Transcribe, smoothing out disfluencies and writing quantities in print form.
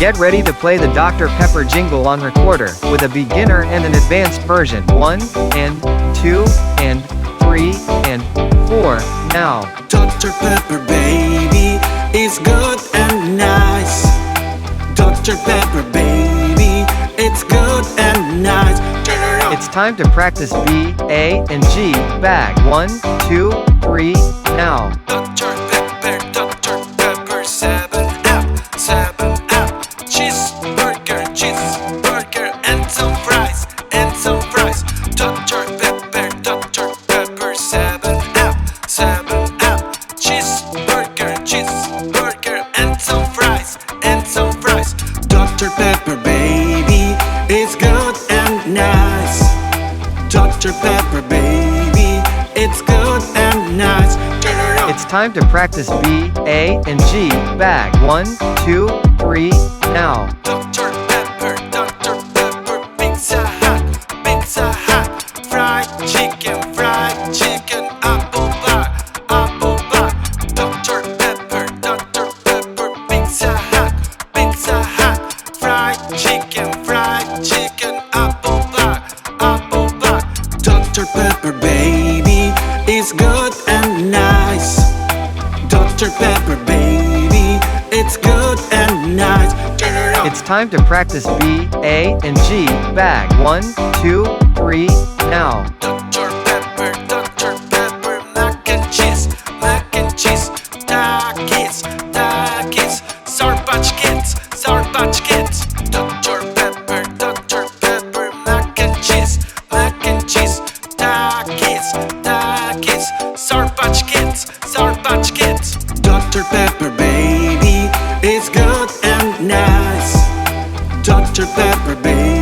Get ready to play the Dr. Pepper jingle on recorder, with a beginner and an advanced version. 1, and 2, and 3, and 4, now. Dr. Pepper, baby, it's good and nice. Dr. Pepper, baby, it's good and nice. It's time to practice B, A, and G bag. 1, 2, 3, now. Dr. Pepper, 7 up, 7 up. Cheeseburger, and some fries, Dr. Pepper, 7 up, 7 up. Cheeseburger, and some fries, Dr. Pepper, baby, it's good and nice. Dr. Pepper, baby, it's good and nice. It's time to practice B, A, and G bag. 1, 2, 3, now. Dr. Pepper, Pizza Hut, fried chicken, apple bar. Dr. Pepper, Pizza Hut, fried chicken, apple bar. Dr. Pepper, baby, it's good and nice. Dr. Pepper, baby, it's good and nice. It's time to practice B, A, and G bag. 1, 2, 3, now. Dr. Pepper, mac and cheese, Takis, Sour Patch Kids. Dr. Pepper, mac and cheese, Takis, Sour Patch Kids. Dr. Pepper, baby, it's good and nice. Dr. Pepper, baby.